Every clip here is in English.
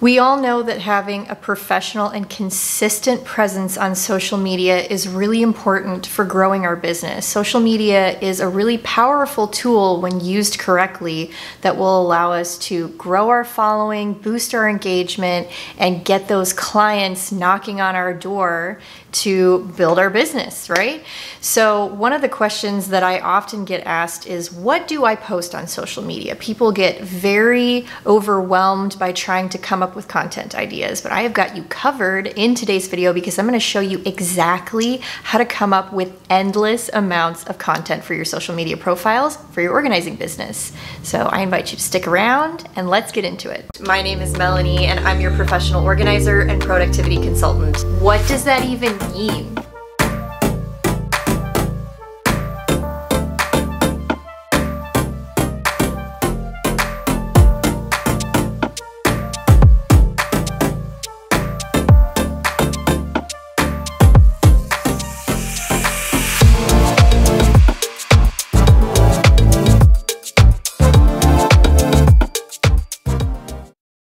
We all know that having a professional and consistent presence on social media is really important for growing our business. Social media is a really powerful tool when used correctly that will allow us to grow our following, boost our engagement, and get those clients knocking on our door to build our business, right? So one of the questions that I often get asked is, what do I post on social media? People get very overwhelmed by trying to come up with content ideas, but I have got you covered in today's video because I'm going to show you exactly how to come up with endless amounts of content for your social media profiles for your organizing business. So I invite you to stick around and let's get into it. My name is Melanie and I'm your professional organizer and productivity consultant. What does that even mean?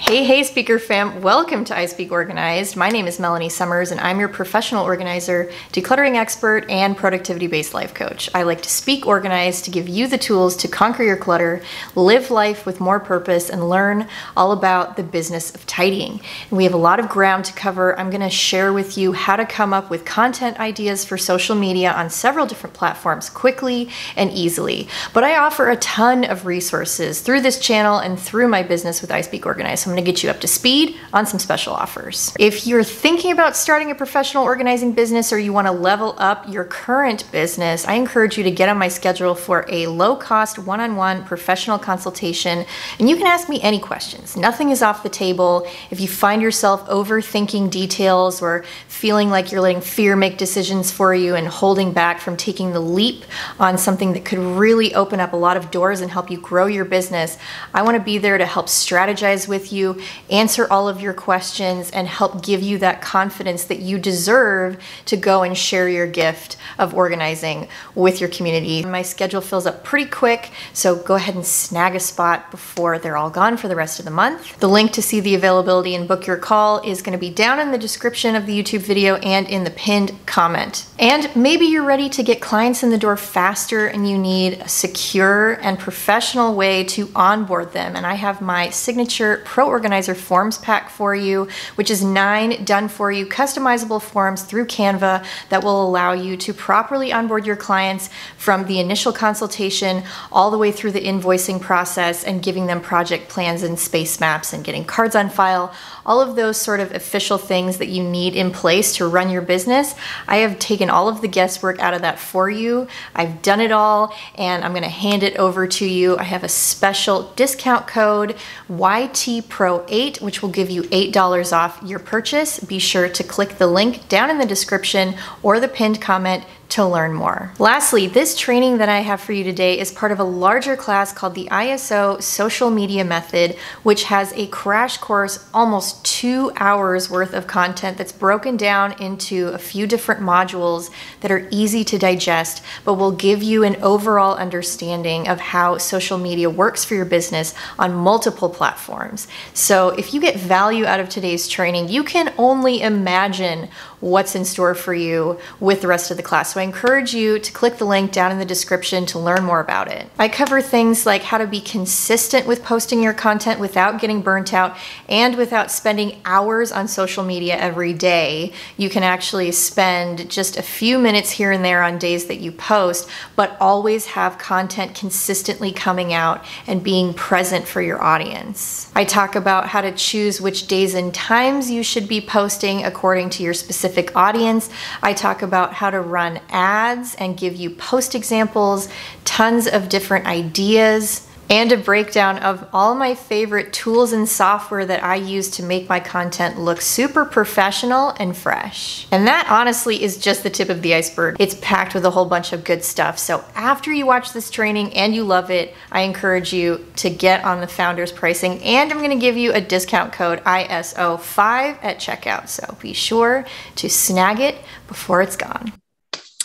Hey Speaker fam, welcome to I Speak Organized. My name is Melanie Summers and I'm your professional organizer, decluttering expert, and productivity-based life coach. I like to speak organized to give you the tools to conquer your clutter, live life with more purpose, and learn all about the business of tidying. And we have a lot of ground to cover. I'm going to share with you how to come up with content ideas for social media on several different platforms quickly and easily. But I offer a ton of resources through this channel and through my business with I Speak Organized. So I'm going to get you up to speed on some special offers. If you're thinking about starting a professional organizing business or you want to level up your current business, I encourage you to get on my schedule for a low-cost one-on-one professional consultation, and you can ask me any questions. Nothing is off the table. If you find yourself overthinking details or feeling like you're letting fear make decisions for you and holding back from taking the leap on something that could really open up a lot of doors and help you grow your business, I want to be there to help strategize with you, answer all of your questions, and help give you that confidence that you deserve to go and share your gift of organizing with your community. My schedule fills up pretty quick, so go ahead and snag a spot before they're all gone for the rest of the month. The link to see the availability and book your call is going to be down in the description of the YouTube video and in the pinned comment. And maybe you're ready to get clients in the door faster and you need a secure and professional way to onboard them. And I have my signature Pro Organizer Forms pack for you, which is 9 done for you customizable forms through Canva that will allow you to properly onboard your clients from the initial consultation all the way through the invoicing process and giving them project plans and space maps and getting cards on file, all of those sort of official things that you need in place to run your business. I have taken all of the guesswork out of that for you. I've done it all and I'm going to hand it over to you. I have a special discount code YTPRO8, which will give you $8 off your purchase. Be sure to click the link down in the description or the pinned comment to learn more. Lastly, this training that I have for you today is part of a larger class called the ISO Social Media Method, which has a crash course, almost 2 hours worth of content that's broken down into a few different modules that are easy to digest, but will give you an overall understanding of how social media works for your business on multiple platforms. So if you get value out of today's training, you can only imagine what's in store for you with the rest of the class. So I encourage you to click the link down in the description to learn more about it. I cover things like how to be consistent with posting your content without getting burnt out and without spending hours on social media every day. You can actually spend just a few minutes here and there on days that you post, but always have content consistently coming out and being present for your audience. I talk about how to choose which days and times you should be posting according to your specific audience. I talk about how to run ads and give you post examples, tons of different ideas, and a breakdown of all my favorite tools and software that I use to make my content look super professional and fresh. And that honestly is just the tip of the iceberg. It's packed with a whole bunch of good stuff. So after you watch this training and you love it, I encourage you to get on the founder's pricing, and I'm going to give you a discount code ISO5 at checkout. So be sure to snag it before it's gone.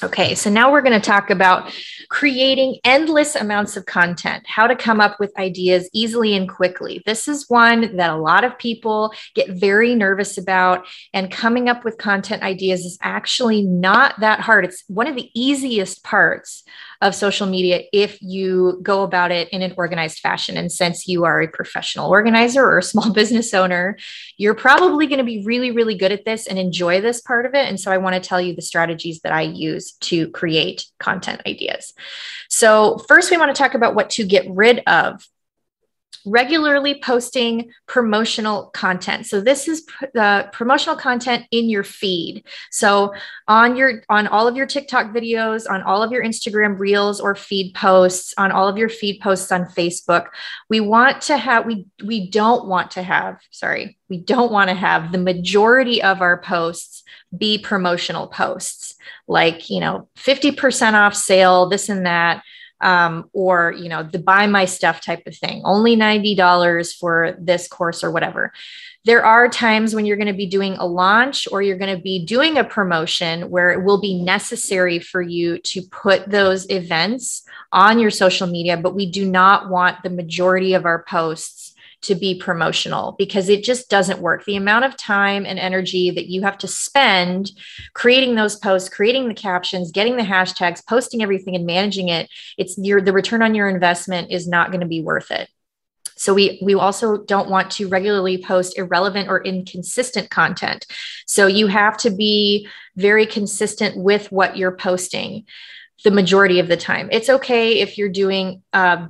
Okay, so now we're going to talk about creating endless amounts of content, how to come up with ideas easily and quickly. This is one that a lot of people get very nervous about, and coming up with content ideas is actually not that hard. It's one of the easiest parts of social media if you go about it in an organized fashion. And since you are a professional organizer or a small business owner, you're probably going to be really, really good at this and enjoy this part of it. And so I want to tell you the strategies that I use to create content ideas. So first, we want to talk about what to get rid of. Regularly posting promotional content. So this is the promotional content in your feed. So on all of your TikTok videos, on all of your Instagram reels or feed posts, on all of your feed posts on Facebook, we don't want to have the majority of our posts be promotional posts, like, 50% off sale, this and that. Or, the buy my stuff type of thing, only $90 for this course or whatever. There are times when you're going to be doing a launch or you're going to be doing a promotion where it will be necessary for you to put those events on your social media, but we do not want the majority of our posts to be promotional because it just doesn't work. The amount of time and energy that you have to spend creating those posts, creating the captions, getting the hashtags, posting everything and managing it, the return on your investment is not going to be worth it. So we also don't want to regularly post irrelevant or inconsistent content. So you have to be very consistent with what you're posting the majority of the time. It's okay if you're doing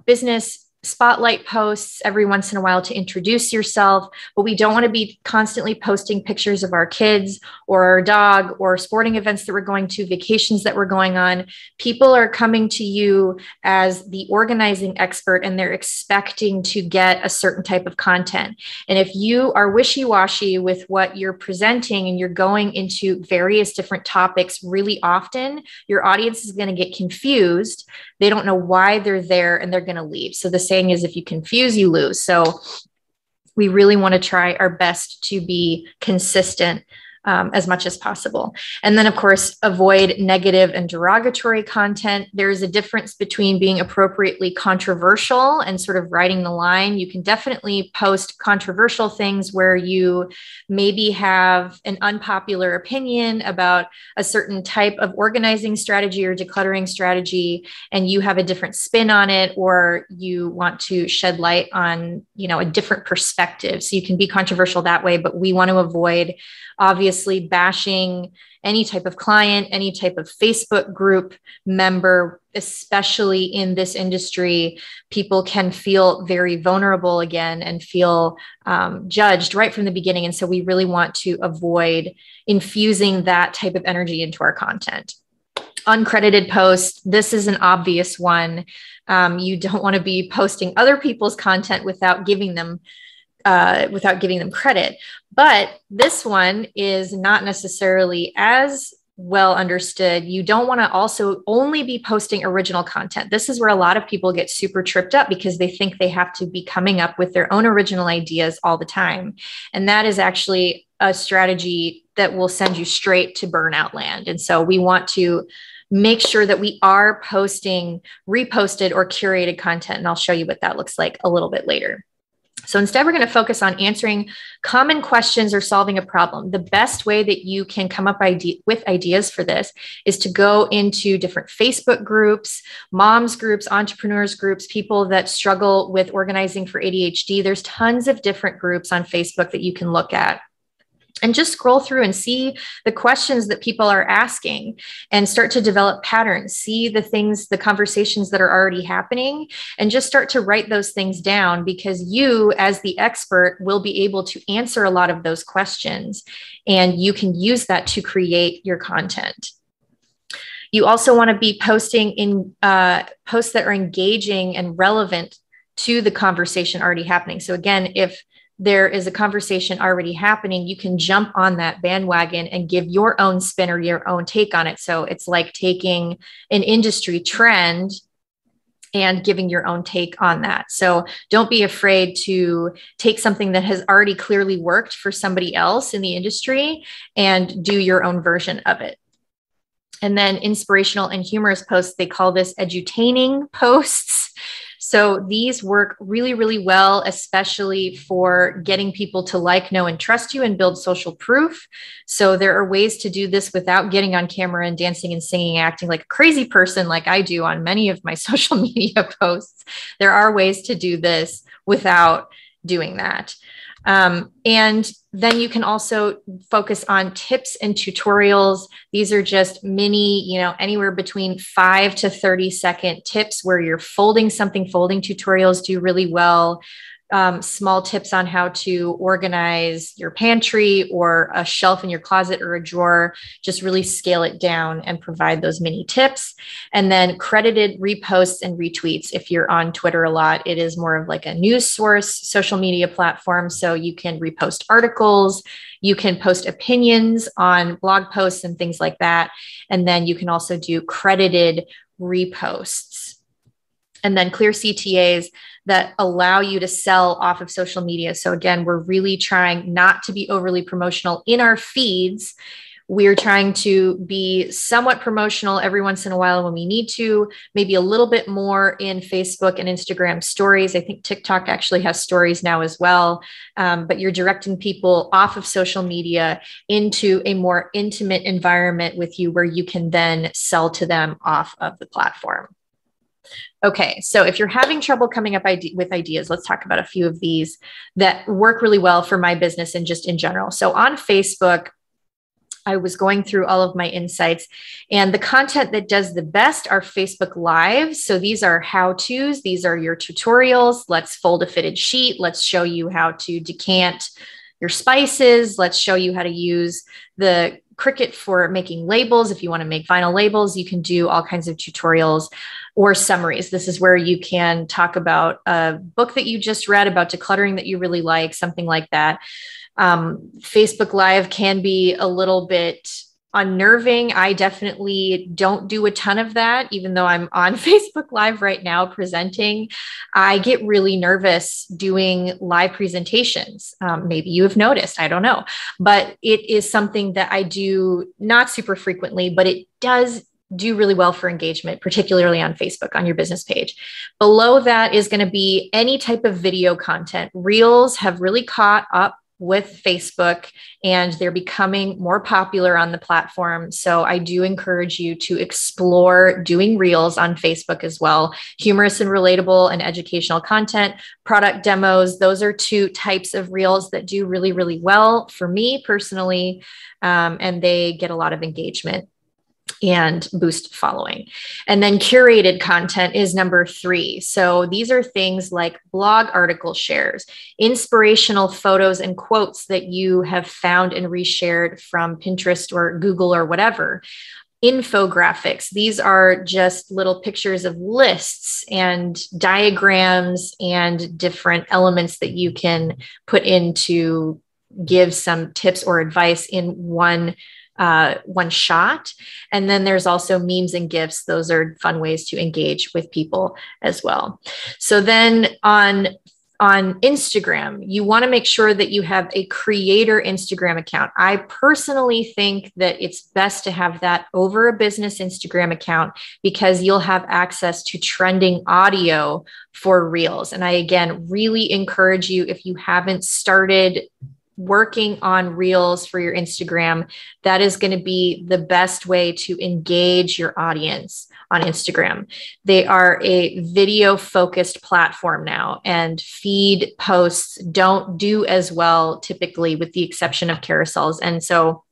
business spotlight posts every once in a while to introduce yourself, but we don't want to be constantly posting pictures of our kids or our dog or sporting events that we're going to, vacations that we're going on. People are coming to you as the organizing expert and they're expecting to get a certain type of content. And if you are wishy-washy with what you're presenting and you're going into various different topics really often, your audience is going to get confused. They don't know why they're there and they're going to leave. So the saying is, if you confuse, you lose. So we really want to try our best to be consistent as much as possible. And then, of course, avoid negative and derogatory content. There's a difference between being appropriately controversial and sort of riding the line. You can definitely post controversial things where you maybe have an unpopular opinion about a certain type of organizing strategy or decluttering strategy, and you have a different spin on it, or you want to shed light on, a different perspective. So you can be controversial that way, but we want to avoid obviously bashing any type of client, any type of Facebook group member, especially in this industry. People can feel very vulnerable again and feel judged right from the beginning. And so we really want to avoid infusing that type of energy into our content. Uncredited posts. This is an obvious one. You don't want to be posting other people's content without giving them credit. But this one is not necessarily as well understood. You don't want to also only be posting original content. This is where a lot of people get super tripped up because they think they have to be coming up with their own original ideas all the time. And that is actually a strategy that will send you straight to burnout land. And so we want to make sure that we are posting reposted or curated content. And I'll show you what that looks like a little bit later. So instead, we're going to focus on answering common questions or solving a problem. The best way that you can come up with ideas for this is to go into different Facebook groups, moms groups, entrepreneurs groups, people that struggle with organizing for ADHD. There's tons of different groups on Facebook that you can look at. And just scroll through and see the questions that people are asking and start to develop patterns, see the conversations that are already happening, and just start to write those things down, because you, as the expert, will be able to answer a lot of those questions, and you can use that to create your content. You also want to be posting in posts that are engaging and relevant to the conversation already happening. So again, if there is a conversation already happening, you can jump on that bandwagon and give your own spin or your own take on it. So it's like taking an industry trend and giving your own take on that. So don't be afraid to take something that has already clearly worked for somebody else in the industry and do your own version of it. And then inspirational and humorous posts, they call this edutaining posts. So these work really, really well, especially for getting people to like, know, and trust you and build social proof. So there are ways to do this without getting on camera and dancing and singing, acting like a crazy person like I do on many of my social media posts. There are ways to do this without doing that. And then you can also focus on tips and tutorials. These are just mini, anywhere between 5 to 30-second tips where you're folding something. Folding tutorials do really well. Small tips on how to organize your pantry or a shelf in your closet or a drawer. Just really scale it down and provide those mini tips. And then credited reposts and retweets. If you're on Twitter a lot, it is more of like a news source social media platform. So you can repost articles, you can post opinions on blog posts and things like that. And then you can also do credited reposts. And then clear CTAs that allow you to sell off of social media. So again, we're really trying not to be overly promotional in our feeds. We're trying to be somewhat promotional every once in a while when we need to, maybe a little bit more in Facebook and Instagram stories. I think TikTok actually has stories now as well. But you're directing people off of social media into a more intimate environment with you where you can then sell to them off of the platform. Okay, so if you're having trouble coming up with ideas, let's talk about a few of these that work really well for my business and just in general. So on Facebook, I was going through all of my insights, and the content that does the best are Facebook Lives. So these are how-tos. These are your tutorials. Let's fold a fitted sheet. Let's show you how to decant your spices. Let's show you how to use the Cricut for making labels. If you want to make vinyl labels, you can do all kinds of tutorials or summaries. This is where you can talk about a book that you just read, about decluttering that you really like, something like that. Facebook Live can be a little bit unnerving. I definitely don't do a ton of that, even though I'm on Facebook Live right now presenting. I get really nervous doing live presentations. Maybe you have noticed, I don't know, but it is something that I do not super frequently, but it does do really well for engagement, particularly on Facebook, on your business page. Below that is going to be any type of video content. Reels have really caught up with Facebook, and they're becoming more popular on the platform. So I do encourage you to explore doing Reels on Facebook as well. Humorous and relatable and educational content, product demos. Those are two types of Reels that do really, really well for me personally, and they get a lot of engagement and boost following. And then curated content is number 3. So these are things like blog article shares, inspirational photos and quotes that you have found and reshared from Pinterest or Google or whatever. Infographics. These are just little pictures of lists and diagrams and different elements that you can put in to give some tips or advice in one shot. And then there's also memes and GIFs. Those are fun ways to engage with people as well. So then on Instagram, you want to make sure that you have a creator Instagram account. I personally think that it's best to have that over a business Instagram account because you'll have access to trending audio for Reels. And I, again, really encourage you, if you haven't started working on Reels for your Instagram, that is going to be the best way to engage your audience on Instagram. They are a video focused platform now, and feed posts don't do as well typically, with the exception of carousels. And so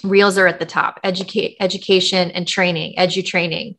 Reels are at the top. Education and training, edu-training,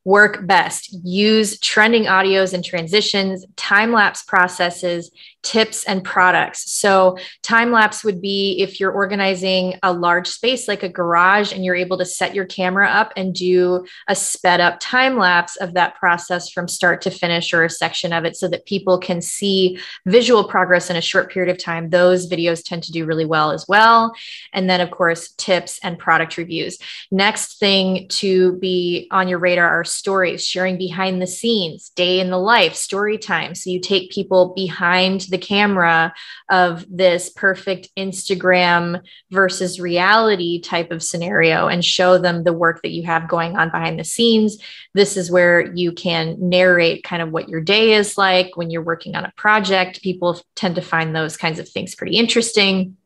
work best. Use trending audios and transitions, time-lapse processes, tips and products. So time-lapse would be if you're organizing a large space like a garage and you're able to set your camera up and do a sped up time-lapse of that process from start to finish, or a section of it, so that people can see visual progress in a short period of time. Those videos tend to do really well as well. And then of course, tips and product reviews. Next thing to be on your radar are stories, sharing behind the scenes, day in the life, story time. So you take people behind the camera of this perfect Instagram versus reality type of scenario and show them the work that you have going on behind the scenes. This is where you can narrate kind of what your day is like when you're working on a project. People tend to find those kinds of things pretty interesting.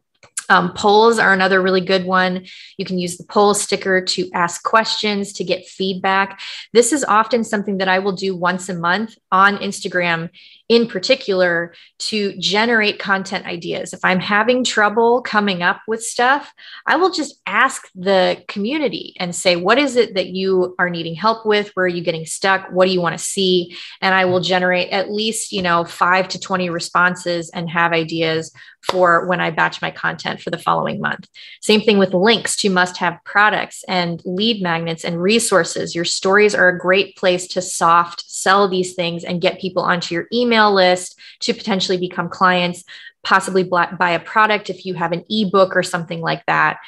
Polls are another really good one. You can use the poll sticker to ask questions, to get feedback. This is often something that I will do once a month on Instagram in particular to generate content ideas. If I'm having trouble coming up with stuff, I will just ask the community and say, what is it that you are needing help with? Where are you getting stuck? What do you want to see? And I will generate at least, 5 to 20 responses and have ideas for when I batch my content for the following month. Same thing with links to must-have products and lead magnets and resources. Your stories are a great place to soft sell these things and get people onto your email list to potentially become clients, possibly buy a product. If you have an ebook or something like that,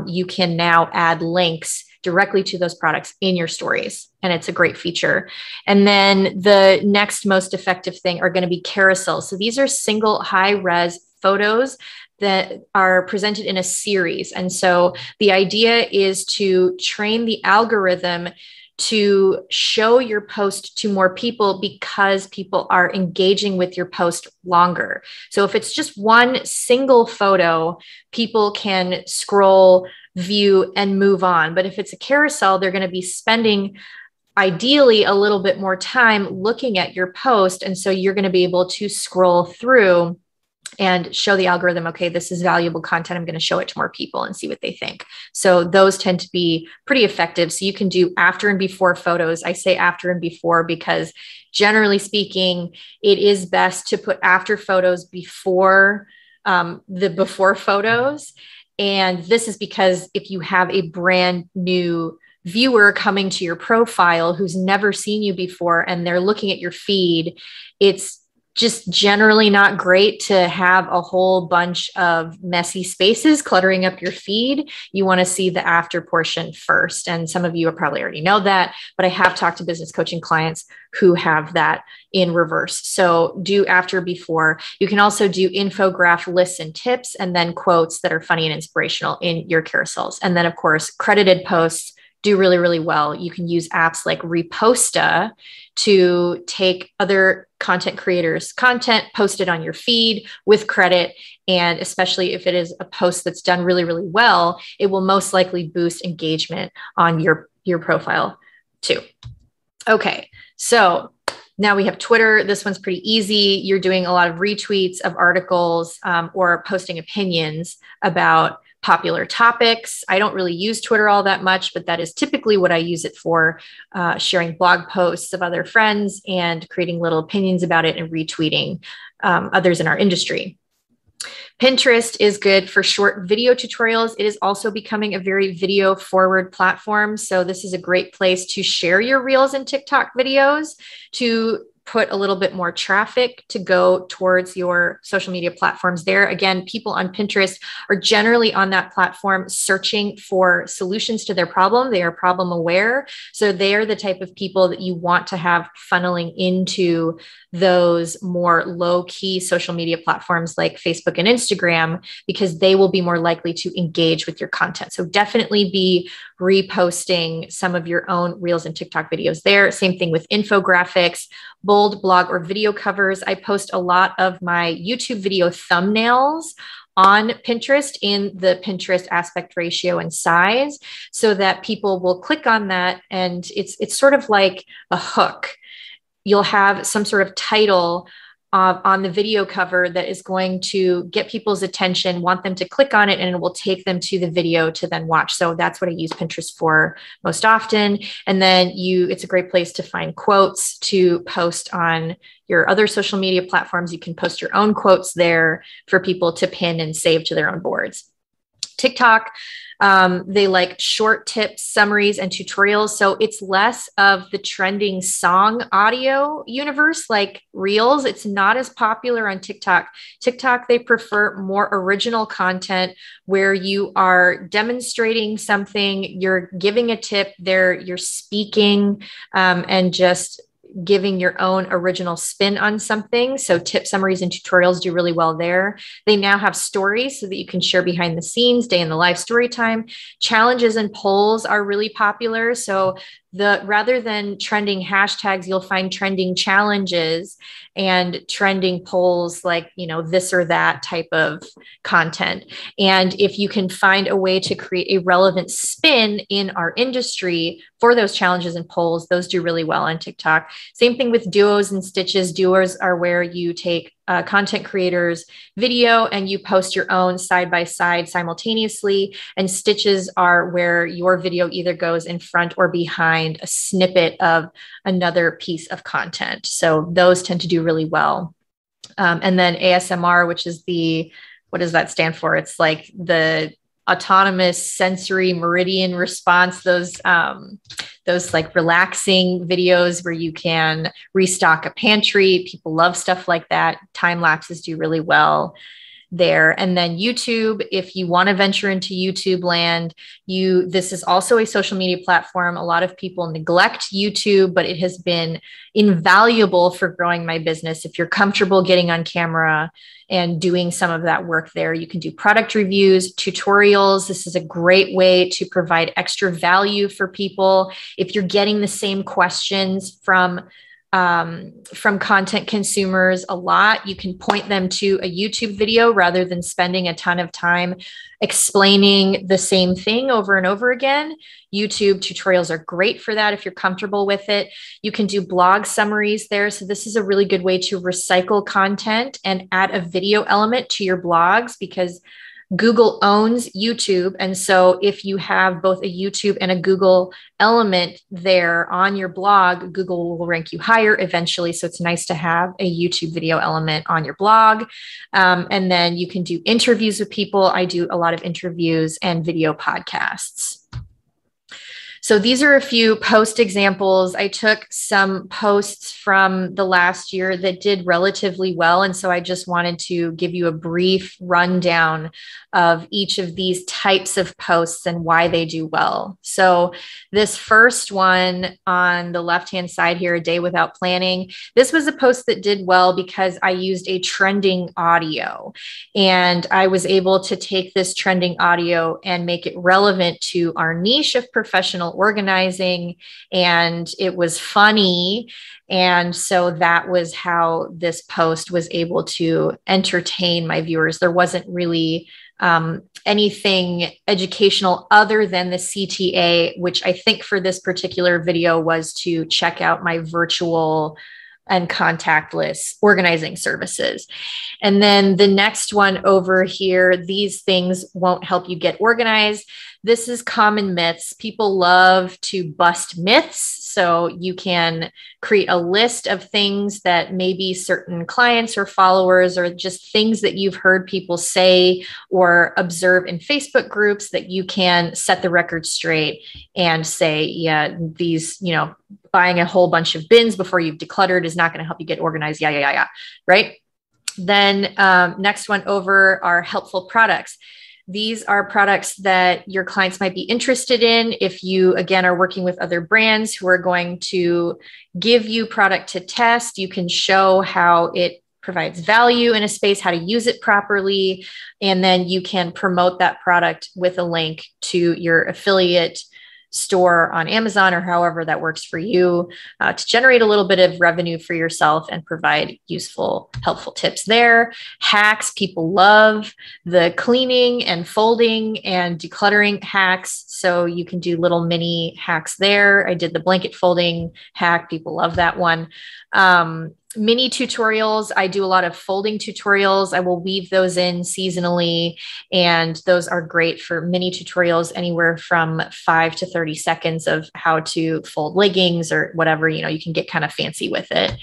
you can now add links directly to those products in your stories. And it's a great feature. And then the next most effective thing are going to be carousels. So these are single high-res photos that are presented in a series. And so the idea is to train the algorithm to show your post to more people because people are engaging with your post longer. So if it's just one single photo, people can scroll, view, and move on. But if it's a carousel, they're going to be spending ideally a little bit more time looking at your post. And so you're going to be able to scroll through and show the algorithm, okay, this is valuable content. I'm going to show it to more people and see what they think. So those tend to be pretty effective. So you can do after and before photos. I say after and before because generally speaking, it is best to put after photos before the before photos. And this is because if you have a brand new viewer coming to your profile who's never seen you before and they're looking at your feed, it's just generally not great to have a whole bunch of messy spaces cluttering up your feed. You want to see the after portion first. And some of you probably already know that, but I have talked to business coaching clients who have that in reverse. So do after, before. You can also do infograph lists and tips, and then quotes that are funny and inspirational in your carousels. And then of course, credited posts do really, really well. You can use apps like Reposta to take other content creators' content, post it on your feed with credit. And especially if it is a post that's done really, really well, it will most likely boost engagement on your profile too. Okay, so now we have Twitter. This one's pretty easy. You're doing a lot of retweets of articles or posting opinions about popular topics. I don't really use Twitter all that much, but that is typically what I use it for, sharing blog posts of other friends and creating little opinions about it and retweeting others in our industry. Pinterest is good for short video tutorials. It is also becoming a very video forward platform. So this is a great place to share your Reels and TikTok videos, to put a little bit more traffic to go towards your social media platforms there. Again, people on Pinterest are generally on that platform searching for solutions to their problem. They are problem aware. So they are the type of people that you want to have funneling into those more low-key social media platforms like Facebook and Instagram, because they will be more likely to engage with your content. So definitely be reposting some of your own Reels and TikTok videos there. Same thing with infographics, bold blog or video covers. I post a lot of my YouTube video thumbnails on Pinterest in the Pinterest aspect ratio and size, so that people will click on that. And it's sort of like a hook. You'll have some sort of title on the video cover that is going to get people's attention, want them to click on it, and it will take them to the video to then watch. So that's what I use Pinterest for most often. And then it's a great place to find quotes to post on your other social media platforms. You can post your own quotes there for people to pin and save to their own boards. TikTok, they like short tips, summaries, and tutorials. So it's less of the trending song audio universe like Reels. It's not as popular on TikTok. TikTok, they prefer more original content where you are demonstrating something, you're giving a tip there, you're speaking, and just giving your own original spin on something. So tip summaries and tutorials do really well there. They now have stories so that you can share behind the scenes, day in the life story time. Challenges and polls are really popular. So rather than trending hashtags, you'll find trending challenges and trending polls, like, this or that type of content. And if you can find a way to create a relevant spin in our industry for those challenges and polls, those do really well on TikTok. Same thing with duos and stitches. Duos are where you take content creators' video and you post your own side by side simultaneously. And stitches are where your video either goes in front or behind a snippet of another piece of content. So those tend to do really well. And then ASMR, which is what does that stand for? It's like the autonomous sensory meridian response, those like relaxing videos where you can restock a pantry. People love stuff like that. Time lapses do really well there. And then YouTube, if you want to venture into YouTube land, this is also a social media platform. A lot of people neglect YouTube, but it has been invaluable for growing my business. If you're comfortable getting on camera and doing some of that work there, you can do product reviews, tutorials. This is a great way to provide extra value for people. If you're getting the same questions from content consumers a lot, you can point them to a YouTube video rather than spending a ton of time explaining the same thing over and over again. YouTube tutorials are great for that if you're comfortable with it. You can do blog summaries there. So this is a really good way to recycle content and add a video element to your blogs, because Google owns YouTube. And so if you have both a YouTube and a Google element there on your blog, Google will rank you higher eventually. So it's nice to have a YouTube video element on your blog. And then you can do interviews with people. I do a lot of interviews and video podcasts. So these are a few post examples. I took some posts from the last year that did relatively well. And so I just wanted to give you a brief rundown of each of these types of posts and why they do well. So this first one on the left-hand side here, a day without planning, this was a post that did well because I used a trending audio, and I was able to take this trending audio and make it relevant to our niche of professional organizing, and it was funny. And so that was how this post was able to entertain my viewers. There wasn't really anything educational other than the CTA, which I think for this particular video was to check out my virtual and contactless organizing services. And then the next one over here, these things won't help you get organized. This is common myths. People love to bust myths. So you can create a list of things that maybe certain clients or followers, or just things that you've heard people say or observe in Facebook groups, that you can set the record straight and say, yeah, these, buying a whole bunch of bins before you've decluttered is not going to help you get organized. Yeah. Right. Then next one over are helpful products. These are products that your clients might be interested in. If you, again, are working with other brands who are going to give you product to test, you can show how it provides value in a space, how to use it properly, and then you can promote that product with a link to your affiliate store on Amazon or however that works for you, to generate a little bit of revenue for yourself and provide useful, helpful tips there. Hacks, people love the cleaning and folding and decluttering hacks. So you can do little mini hacks there. I did the blanket folding hack. People love that one. Mini tutorials. I do a lot of folding tutorials. I will weave those in seasonally, and those are great for mini tutorials, anywhere from 5 to 30 seconds of how to fold leggings or whatever. You can get kind of fancy with it.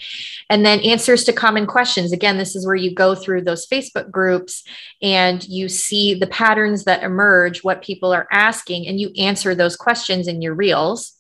And then answers to common questions. Again, this is where you go through those Facebook groups and you see the patterns that emerge, what people are asking, and you answer those questions in your reels.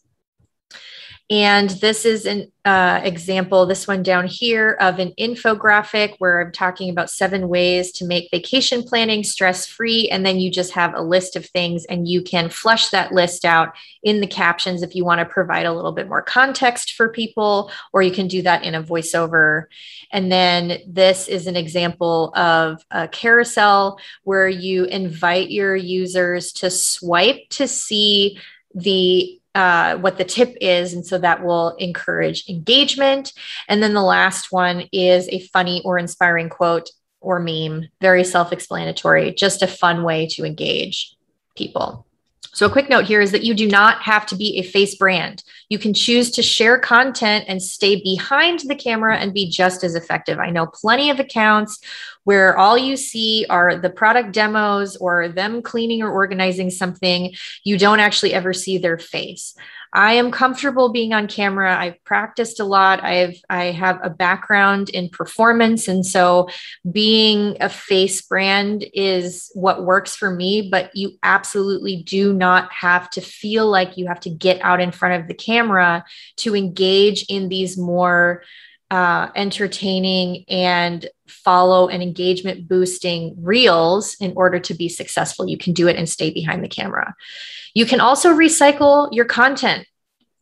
And this is an example, this one down here, of an infographic where I'm talking about 7 ways to make vacation planning stress-free. And then you just have a list of things, and you can flesh that list out in the captions if you want to provide a little bit more context for people, or you can do that in a voiceover. And then this is an example of a carousel where you invite your users to swipe to see what the tip is. And so that will encourage engagement. And then the last one is a funny or inspiring quote or meme, very self-explanatory, just a fun way to engage people. So a quick note here is that you do not have to be a face brand. You can choose to share content and stay behind the camera and be just as effective. I know plenty of accounts where all you see are the product demos or them cleaning or organizing something. You don't actually ever see their face. I am comfortable being on camera. I've practiced a lot. I have a background in performance. And so being a face brand is what works for me, but you absolutely do not have to feel like you have to get out in front of the camera to engage in these more entertaining and follow and engagement boosting reels in order to be successful. You can do it and stay behind the camera. You can also recycle your content.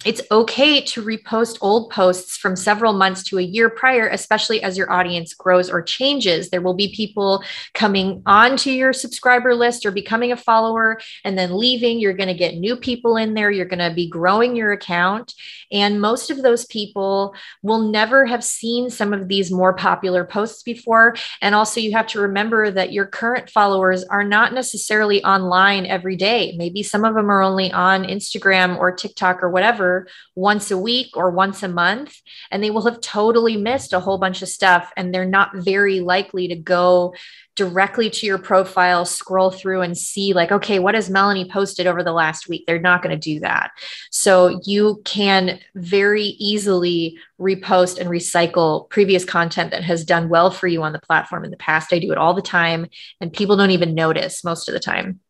It's okay to repost old posts from several months to a year prior, especially as your audience grows or changes. There will be people coming onto your subscriber list or becoming a follower and then leaving. You're going to get new people in there. You're going to be growing your account. And most of those people will never have seen some of these more popular posts before. And also you have to remember that your current followers are not necessarily online every day. Maybe some of them are only on Instagram or TikTok or whatever once a week or once a month, and they will have totally missed a whole bunch of stuff. And they're not very likely to go directly to your profile, scroll through and see like, okay, what has Melanie posted over the last week? They're not going to do that. So you can very easily repost and recycle previous content that has done well for you on the platform in the past. I do it all the time, and people don't even notice most of the time.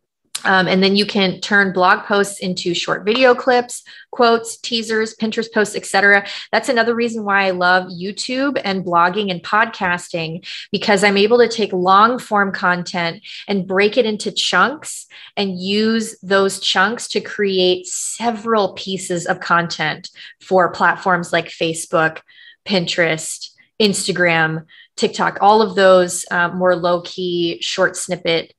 And then you can turn blog posts into short video clips, quotes, teasers, Pinterest posts, etc. That's another reason why I love YouTube and blogging and podcasting, because I'm able to take long form content and break it into chunks and use those chunks to create several pieces of content for platforms like Facebook, Pinterest, Instagram, TikTok, all of those more low-key, short snippet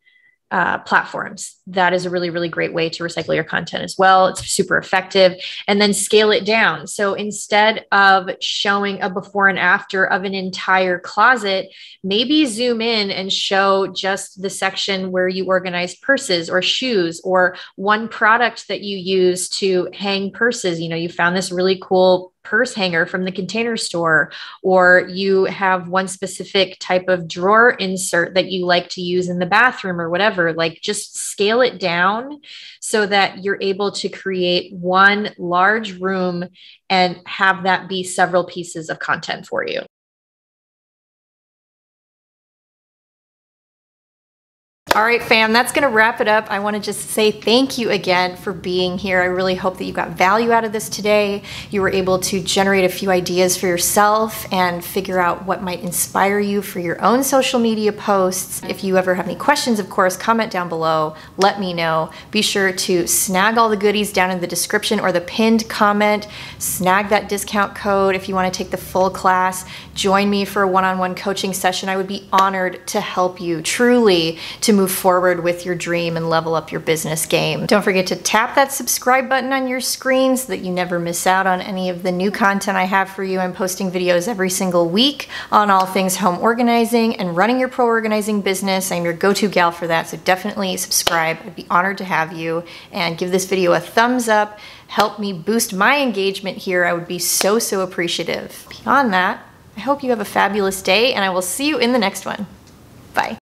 platforms. That is a really, really great way to recycle your content as well. It's super effective. And then scale it down. So instead of showing a before and after of an entire closet, maybe zoom in and show just the section where you organized purses or shoes, or one product that you use to hang purses. You know, you found this really cool purse hanger from the Container Store, or you have one specific type of drawer insert that you like to use in the bathroom or whatever. Like, just scale it down so that you're able to create one large room and have that be several pieces of content for you. All right, fam, that's going to wrap it up. I want to just say thank you again for being here. I really hope that you got value out of this today. You were able to generate a few ideas for yourself and figure out what might inspire you for your own social media posts. If you ever have any questions, of course, comment down below. Let me know. Be sure to snag all the goodies down in the description or the pinned comment. Snag that discount code if you want to take the full class. Join me for a one-on-one coaching session. I would be honored to help you truly to move forward with your dream and level up your business game. Don't forget to tap that subscribe button on your screen so that you never miss out on any of the new content I have for you. I'm posting videos every single week on all things home organizing and running your pro organizing business. I'm your go-to gal for that, so definitely subscribe. I'd be honored to have you, and give this video a thumbs up. Help me boost my engagement here. I would be so, so appreciative. Beyond that, I hope you have a fabulous day, and I will see you in the next one. Bye.